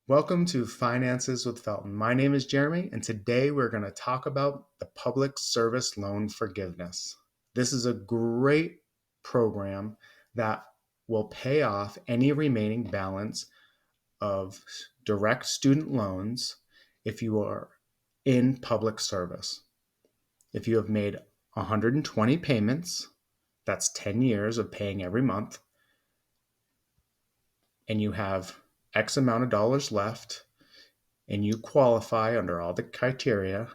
Welcome to Finances with Felton. My name is Jeremy, and today we're going to talk about the Public Service Loan Forgiveness. This is a great program that will pay off any remaining balance of direct student loans if you are in public service. If you have made 120 payments, that's 10 years of paying every month, and you have X amount of dollars left, and you qualify under all the criteria,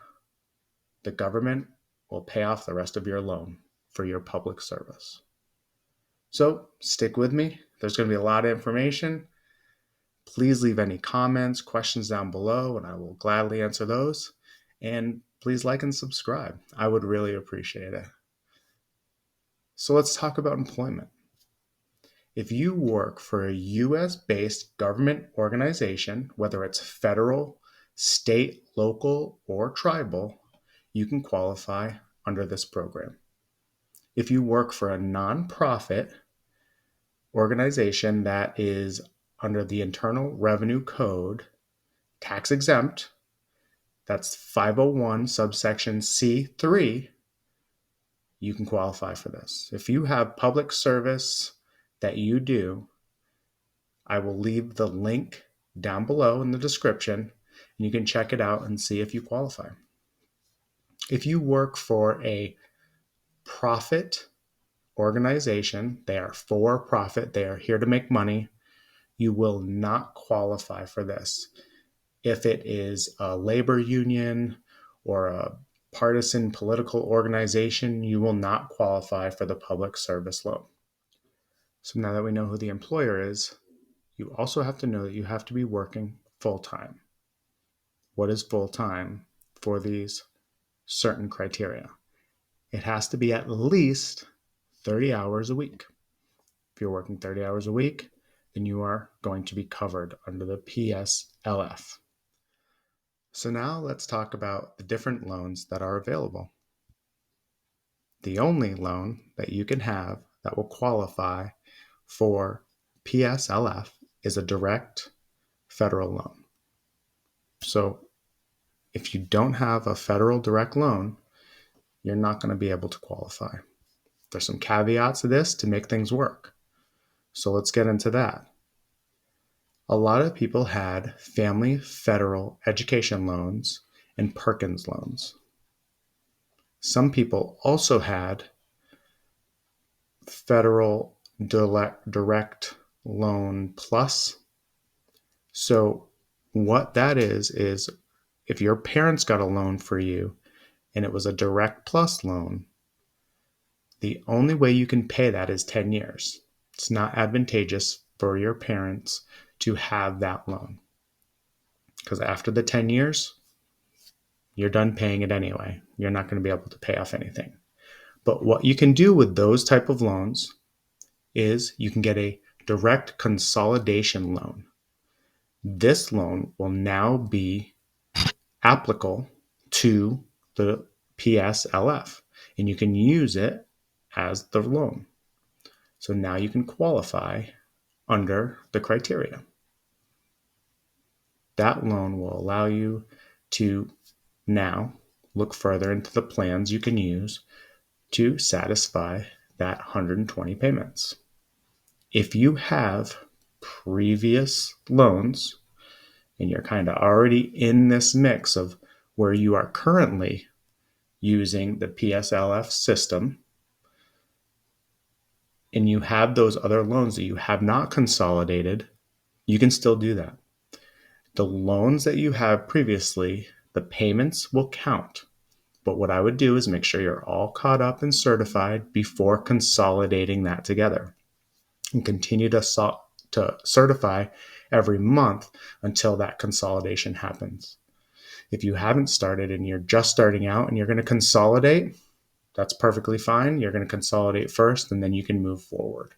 the government will pay off the rest of your loan for your public service. So stick with me. There's going to be a lot of information. Please leave any comments, questions down below, and I will gladly answer those. And please like and subscribe. I would really appreciate it. So let's talk about employment. If you work for a US-based government organization, whether it's federal, state, local, or tribal, you can qualify under this program. If you work for a nonprofit organization that is under the Internal Revenue Code, tax exempt, that's 501 subsection C3, you can qualify for this. If you have public service that you do, I will leave the link down below in the description, and you can check it out and see if you qualify. If you work for a profit organization, they are for profit, they are here to make money, you will not qualify for this. If it is a labor union or a partisan political organization, you will not qualify for the public service loan. So now that we know who the employer is, you also have to know that you have to be working full-time. What is full-time for these certain criteria? It has to be at least 30 hours a week. If you're working 30 hours a week, then you are going to be covered under the PSLF. So now let's talk about the different loans that are available. The only loan that you can have that will qualify for PSLF is a direct federal loan. So if you don't have a federal direct loan, you're not going to be able to qualify. There's some caveats to this to make things work. So let's get into that. A lot of people had family federal education loans and Perkins loans. Some people also had federal direct loan plus. So what that is if your parents got a loan for you and it was a direct plus loan, the only way you can pay that is 10 years. It's not advantageous for your parents to have that loan, because after the 10 years, you're done paying it anyway. You're not going to be able to pay off anything. But what you can do with those type of loans is you can get a direct consolidation loan. This loan will now be applicable to the PSLF, and you can use it as the loan. So now you can qualify under the criteria. That loan will allow you to now look further into the plans you can use to satisfy that 120 payments. If you have previous loans and you're kind of already in this mix of where you are currently using the PSLF system, and you have those other loans that you have not consolidated, you can still do that. The loans that you have previously, the payments will count. But what I would do is make sure you're all caught up and certified before consolidating that together, and continue to certify every month until that consolidation happens. If you haven't started and you're just starting out and you're going to consolidate, that's perfectly fine. You're going to consolidate first, and then you can move forward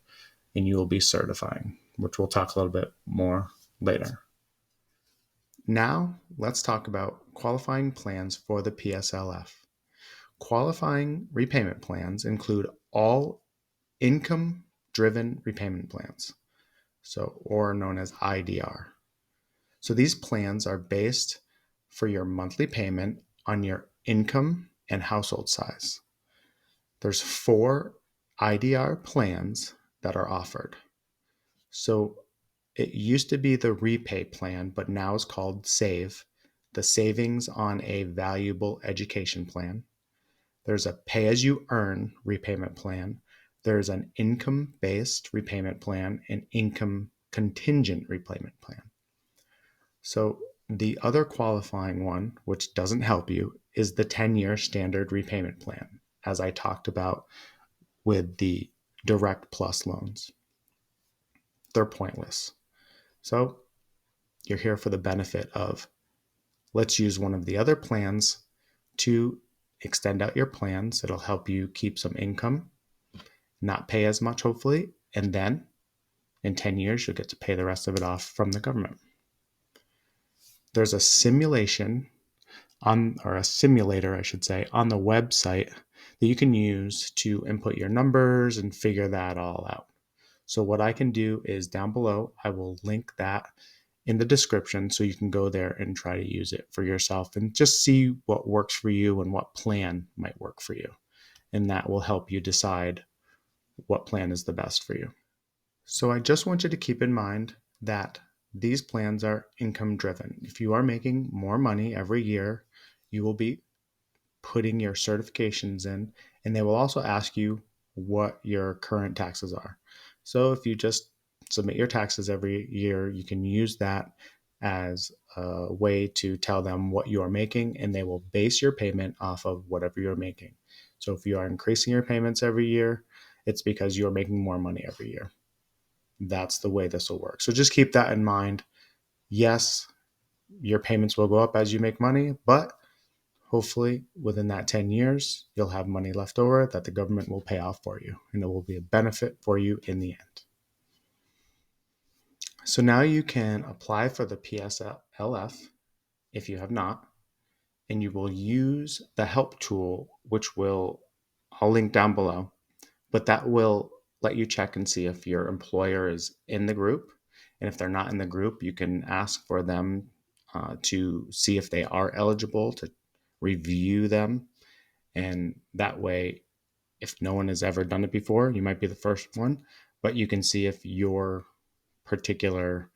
and you will be certifying, which we'll talk a little bit more later. Now, let's talk about qualifying plans for the PSLF. Qualifying repayment plans include all income-driven repayment plans, or known as IDR. So these plans are based for your monthly payment on your income and household size. There's 4 IDR plans that are offered. So it used to be the repay plan, but now it's called SAVE, the Savings on a Valuable Education Plan. There's a pay-as-you-earn repayment plan. There's an income-based repayment plan and income contingent repayment plan. So the other qualifying one, which doesn't help you, is the 10-year standard repayment plan, as I talked about with the Direct Plus loans. They're pointless. So you're here for the benefit of, let's use one of the other plans to extend out your plans. It'll help you keep some income, not pay as much, hopefully, and then in 10 years, you'll get to pay the rest of it off from the government. There's a simulation or a simulator, I should say, on the website that you can use to input your numbers and figure that all out. So what I can do is down below, I will link that in the description so you can go there and try to use it for yourself and just see what works for you and what plan might work for you. And that will help you decide what plan is the best for you. So I just want you to keep in mind that these plans are income driven. If you are making more money every year, you will be putting your certifications in, and they will also ask you what your current taxes are. So if you just submit your taxes every year, you can use that as a way to tell them what you are making, and they will base your payment off of whatever you're making. So if you are increasing your payments every year, it's because you're making more money every year. That's the way this will work. So just keep that in mind. Yes, your payments will go up as you make money, but hopefully within that 10 years, you'll have money left over that the government will pay off for you, and it will be a benefit for you in the end. So now you can apply for the PSLF if you have not, and you will use the help tool, which I'll link down below, but that will let you check and see if your employer is in the group. And if they're not in the group, you can ask for them to see if they are eligible, to review them. And that way, if no one has ever done it before, you might be the first one, but you can see if your particular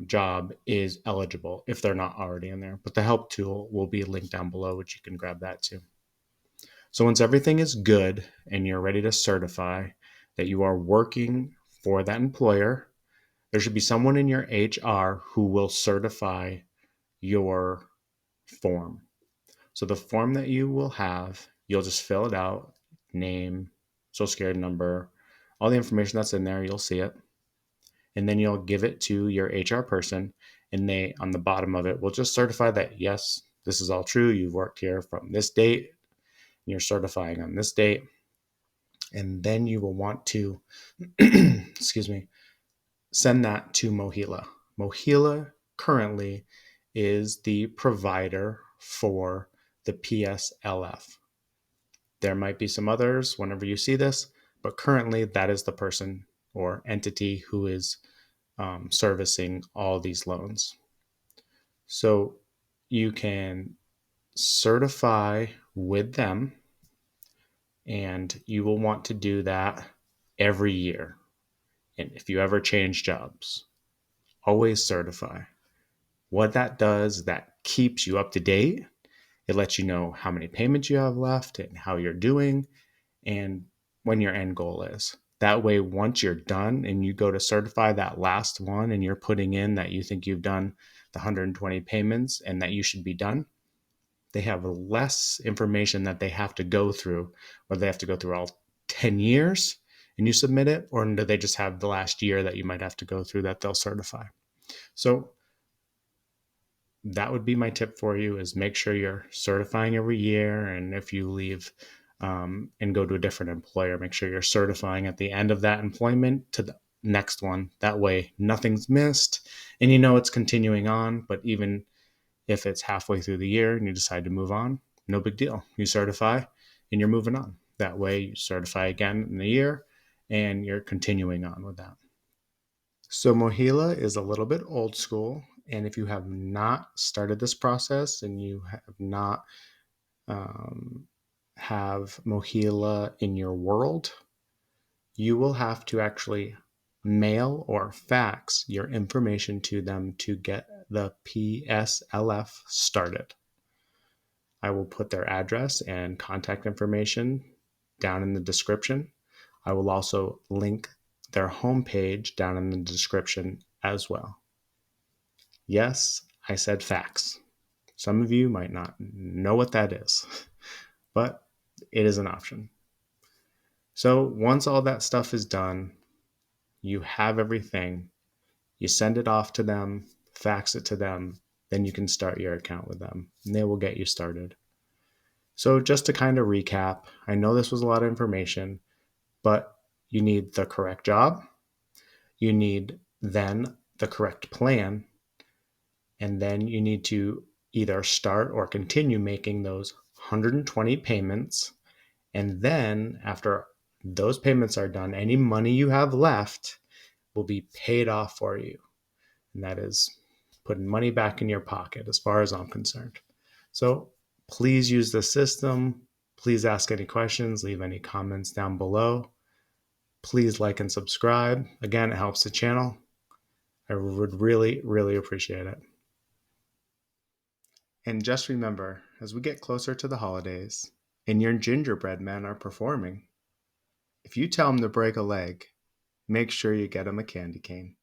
job is eligible if they're not already in there. But the help tool will be linked down below, which you can grab that too. So once everything is good and you're ready to certify that you are working for that employer, there should be someone in your HR who will certify your form. So the form that you will have, you'll just fill it out, name, social security number, all the information that's in there, you'll see it. And then you'll give it to your HR person, and they, on the bottom of it, will just certify that, yes, this is all true. You've worked here from this date, and you're certifying on this date. And then you will want to, excuse me, send that to MOHELA. MOHELA currently is the provider for the PSLF. There might be some others whenever you see this, but currently that is the person or entity who is servicing all these loans. So you can certify with them, and you will want to do that every year. And if you ever change jobs, always certify. What that does, that keeps you up to date. It lets you know how many payments you have left and how you're doing and when your end goal is. That way, once you're done and you go to certify that last one and you're putting in that you think you've done the 120 payments and that you should be done, they have less information that they have to go through, whether they have to go through all 10 years and you submit it, or do they just have the last year that you might have to go through that they'll certify. So that would be my tip for you, is make sure you're certifying every year. And if you leave and go to a different employer, make sure you're certifying at the end of that employment to the next one. That way nothing's missed and you know it's continuing on. But even if it's halfway through the year and you decide to move on, no big deal. You certify and you're moving on. That way you certify again in a year and you're continuing on with that. So MOHELA is a little bit old school, And if you have not started this process and you have not have MOHELA in your world, you will have to actually mail or fax your information to them to get the PSLF started. I will put their address and contact information down in the description. I will also link their homepage down in the description as well. Yes, I said fax. Some of you might not know what that is, but it is an option. So once all that stuff is done, you have everything, you send it off to them, fax it to them, then you can start your account with them and they will get you started. So just to kind of recap, I know this was a lot of information, but you need the correct job. You need then the correct plan. And then you need to either start or continue making those 120 payments. And then after those payments are done, any money you have left will be paid off for you. And that is putting money back in your pocket as far as I'm concerned. So please use the system. Please ask any questions, leave any comments down below. Please like and subscribe. Again, it helps the channel. I would really, really appreciate it. And just remember, as we get closer to the holidays and your gingerbread men are performing, if you tell them to break a leg, make sure you get them a candy cane.